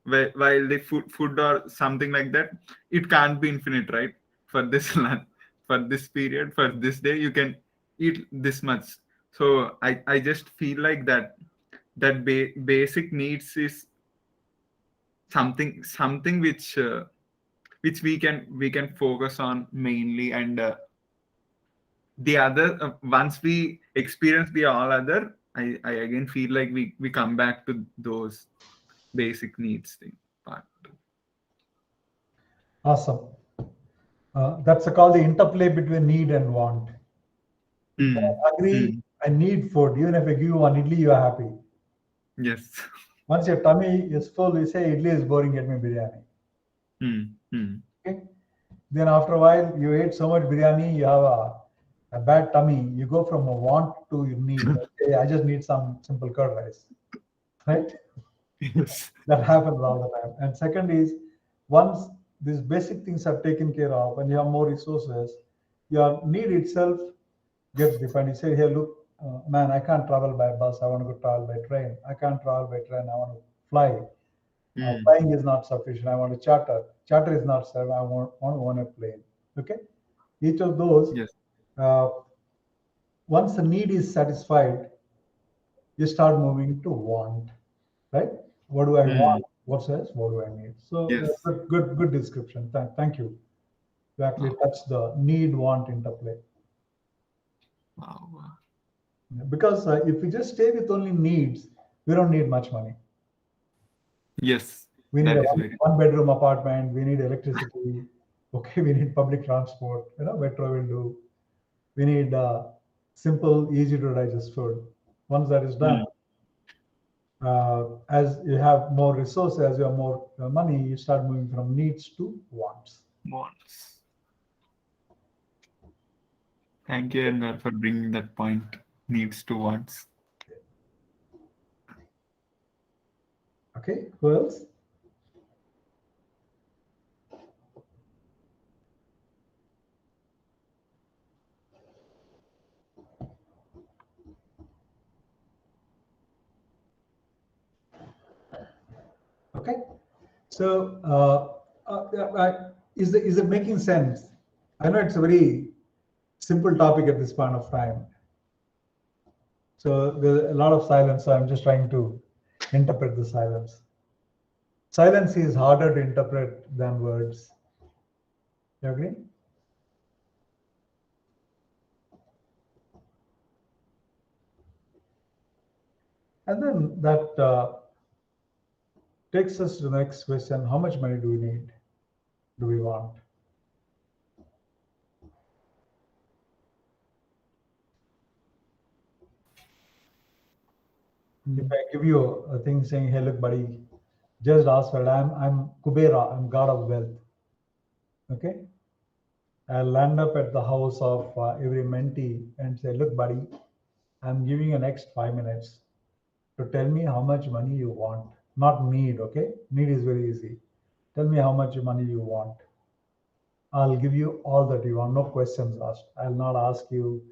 While the food or something like that, it can't be infinite, right? For this for this period, for this day, you can eat this much. So I just feel like that basic needs is something which we can focus on mainly, and the other, once we experience the all other, I again feel like we come back to those basic needs thing part. Awesome. That's called the interplay between need and want. I agree. I need food. Even if I give you one idli, you are happy. Yes. Once your tummy is full, you say idli is boring, get me biryani. Okay. Then after a while, you ate so much biryani, you have a bad tummy. You go from a want to need. Okay, I just need some simple curd rice. Right? Yes. That happens all the time. And second is, once these basic things are taken care of and you have more resources, your need itself gets defined. You say, hey, look, man, I can't travel by bus. I want to go travel by train. I can't travel by train. I want to fly. Flying is not sufficient. I want to charter. Charter is not sufficient. I want to own a plane. Okay. Each of those, Yes. Once the need is satisfied, you start moving to want. Right? What do I want? What else? What do I need? So Yes. good description. Thank you. You actually touched the need want interplay. Wow. Because if we just stay with only needs, we don't need much money. Yes. We need That a is very one bedroom apartment. We need electricity. Okay, we need public transport. Metro will do. We need simple, easy to digest food. Once that is done, as you have more resources, as you have more money, you start moving from needs to wants. wants. Thank you, Engar, for bringing that point. Needs to wants. Okay, who else? Okay, so is it making sense? I know it's a very simple topic at this point of time. So there's a lot of silence, so I'm just trying to interpret the silence. Silence is harder to interpret than words. You agree? And then that takes us to the next question. How much money do we need? Do we want? If I give you a thing saying, hey, look, buddy, just ask for it. I'm Kubera, I'm God of wealth. Okay? I'll land up at the house of every mentee and say, look, buddy, I'm giving you next 5 minutes to tell me how much money you want. Not need, okay? Need is very easy. Tell me how much money you want. I'll give you all that you want, no questions asked. I'll not ask you.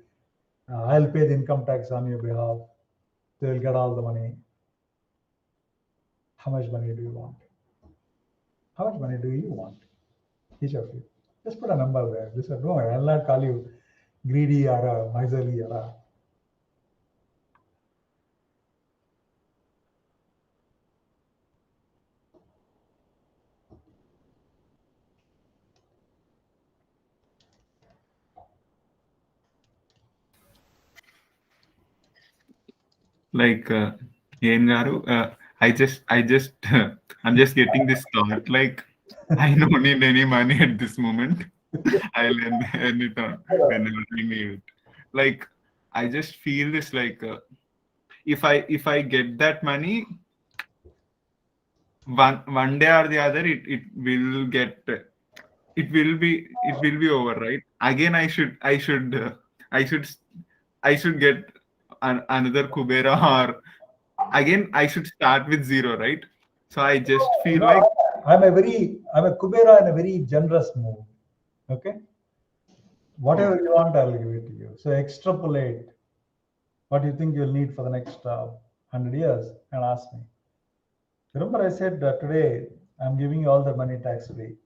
I'll pay the income tax on your behalf. They'll get all the money. How much money do you want? How much money do you want? Each of you. Just put a number there. Just no, I'll not call you greedy or miserly or Like Garu, I'm just getting this thought, like I don't need any money at this moment. I'll earn it on whenever I need it. Like, I just feel this like if I get that money, one day or the other, it will get it will be over, right? Again, I should get another Kubera, or again I should start with zero, right? So I just feel No, like I'm a Kubera in a very generous mood. Okay. Whatever you want, I'll give it to you. So extrapolate what you think you'll need for the next 100 years and ask me. Remember, I said today I'm giving you all the money tax free.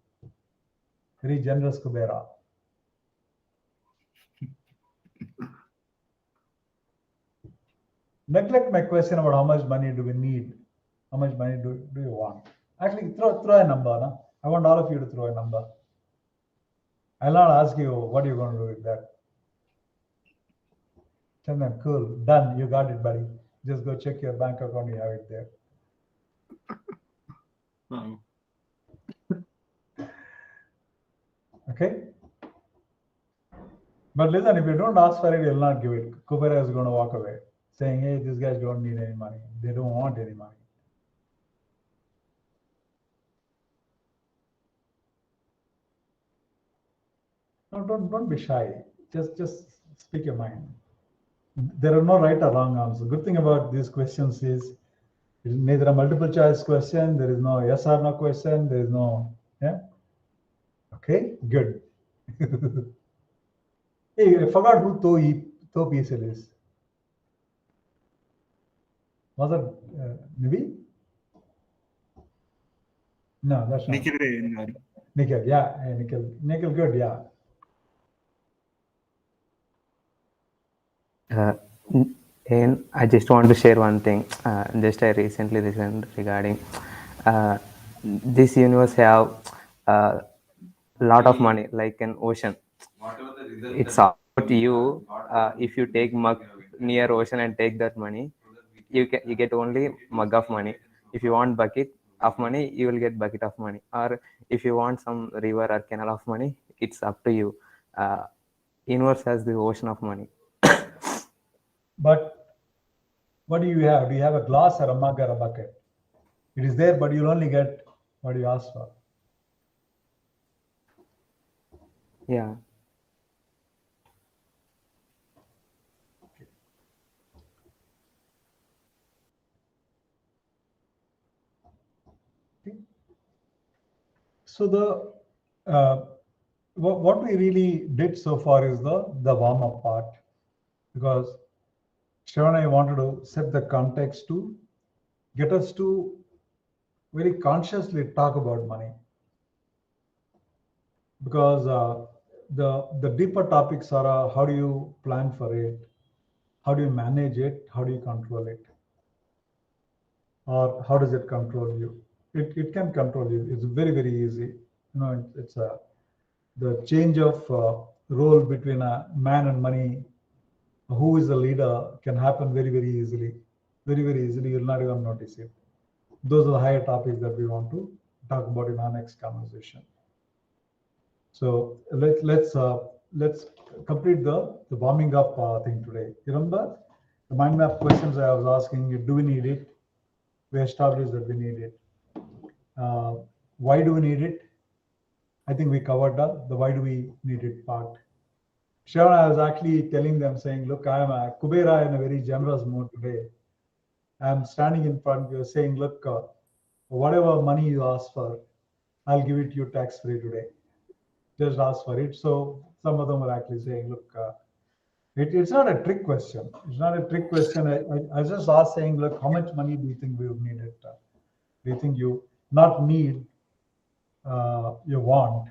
Very generous Kubera. Neglect my question about how much money do we need, how much money do you want. Actually, throw a number. No? I want all of you to throw a number. I'll not ask you what you're going to do with that. Chandan, cool, done. You got it, buddy. Just go check your bank account. You have it there. Okay. But listen, if you don't ask for it, you'll not give it. Kubera is going to walk away, saying, "Hey, these guys don't need any money. They don't want any money." No, don't be shy. Just speak your mind. There are no right or wrong answers. Good thing about these questions is neither a multiple choice question. There is no yes or no question. There is no Okay, good. Hey, I forgot who To Piesel is. Was it Nivi? No, that's not. Nikhil, yeah. Hey, Nikhil, good, yeah. And I just want to share one thing. Just I recently listened regarding this universe have a lot of money, like an ocean. It's up to you. If you take mug near ocean and take that money, you get only mug of money. If you want bucket of money, you will get bucket of money. Or if you want some river or canal of money, it's up to you. Universe has the ocean of money. But what do you have? Do you have a glass or a mug or a bucket? It is there, but you'll only get what you asked for. Yeah. So what we really did so far is the warm up part, because Shravan and I wanted to set the context to get us to very consciously talk about money, because the deeper topics are how do you plan for it, how do you manage it, how do you control it, or how does it control you? It can control you. It's very easy. It's the change of role between a man and money, who is the leader, can happen very easily. Very easily. You'll not even notice it. Those are the higher topics that we want to talk about in our next conversation. So let's complete the warming up thing today. Remember the mind map questions I was asking you: do we need it? We established that we need it. Why do we need it? I think we covered the why do we need it part. Shravan, I was actually telling them, saying, look, I'm a Kubera in a very generous mood today. I'm standing in front of you saying, look, whatever money you ask for, I'll give it to you tax free today. Just ask for it. So some of them were actually saying, look, it's not a trick question. It's not a trick question. I just asked saying, look, how much money do you think we would need it? Do you think you not need, you want?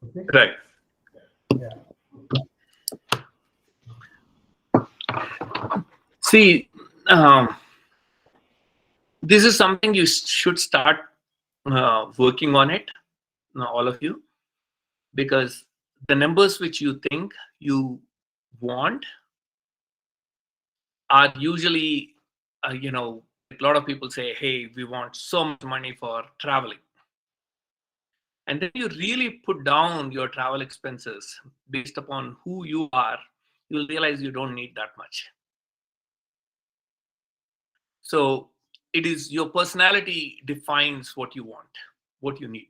Okay. Right. Yeah. See, this is something you should start working on it, all of you, because the numbers which you think you want are usually, a lot of people say, hey, we want so much money for traveling. and then you really put down your travel expenses based upon who you are, you'll realize you don't need that much. So it is your personality defines what you want, what you need.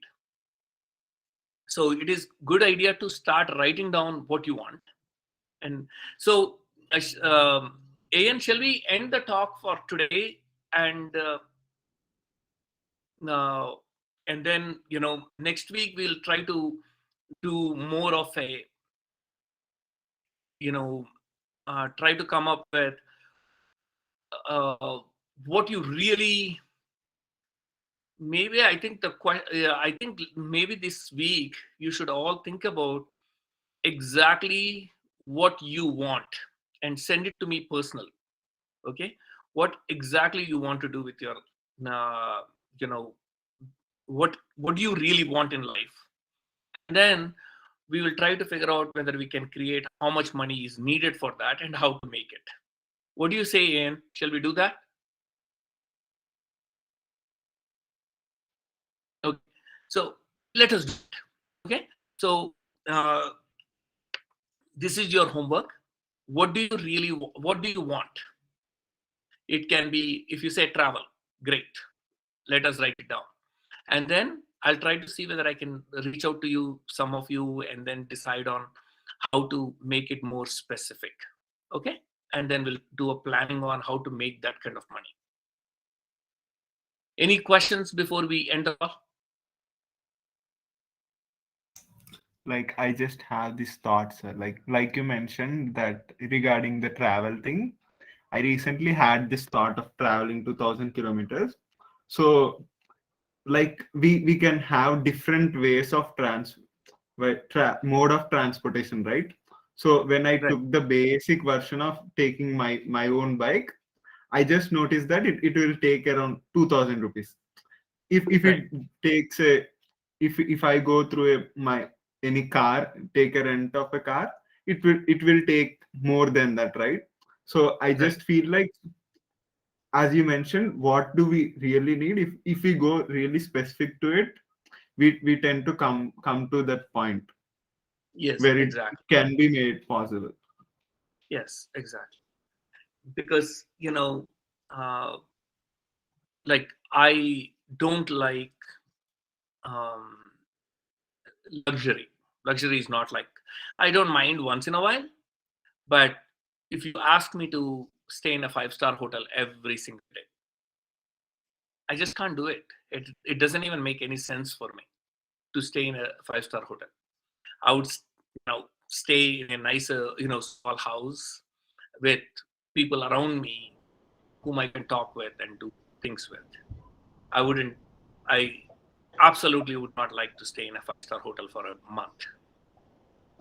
So it is good idea to start writing down what you want. And so, Ayan, shall we end the talk for today? And then, next week we'll try to do more of a, try to come up with what you really. Maybe I think maybe this week you should all think about exactly what you want and send it to me personally. Okay, what exactly you want to do with your, what do you really want in life? And then we will try to figure out whether we can create how much money is needed for that and how to make it. What do you say, Ian? Shall we do that? Okay, so let us do it. Okay, so this is your homework. What do you want? It can be, if you say travel, great. Let us write it down. And then I'll try to see whether I can reach out to you, some of you, and then decide on how to make it more specific. Okay, and then we'll do a planning on how to make that kind of money. Any questions before we end the call? Like, I just have this thought, sir. Like you mentioned that regarding the travel thing, I recently had this thought of traveling 2,000 kilometers. So, like, we can have different ways of mode of transportation, right? So when I took the basic version of taking my own bike, I just noticed that it will take around 2,000 rupees. If it takes if I go through any car, take a rent of a car, it will take more than that, right? So I just feel like, as you mentioned, what do we really need? If we go really specific to it, we tend to come to that point. Yes, where exactly. It can be made possible. Yes, exactly. Because like, I don't like luxury. Luxury is not like, I don't mind once in a while, but if you ask me to stay in a 5-star hotel every single day, I just can't do it. It doesn't even make any sense for me to stay in a 5-star hotel. I would, stay in a nicer, small house with people around me whom I can talk with and do things with. I absolutely would not like to stay in a 5-star hotel for a month.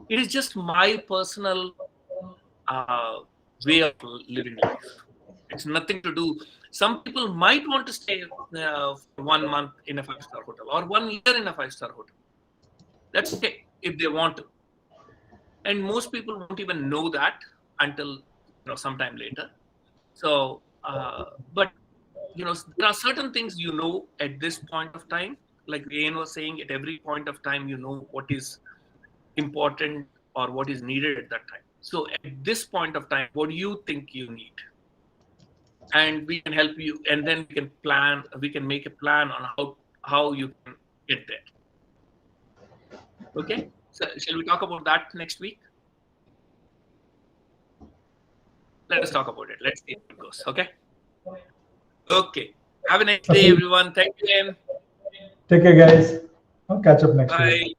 It is just my personal way of living life. It's nothing to do. Some people might want to stay for 1 month in a 5-star hotel or 1 year in a 5-star hotel. That's okay if they want to. And most people won't even know that until sometime later. So, but there are certain things at this point of time. Like Ian was saying, at every point of time, what is important or what is needed at that time. So at this point of time, what do you think you need? And we can help you, and then we can make a plan on how you can get there. Okay, so shall we talk about that next week? Let us talk about it. Let's see how it goes. Okay. Have a nice day, everyone. Thank you, Ian. Take care, guys. I'll catch up next week. Bye.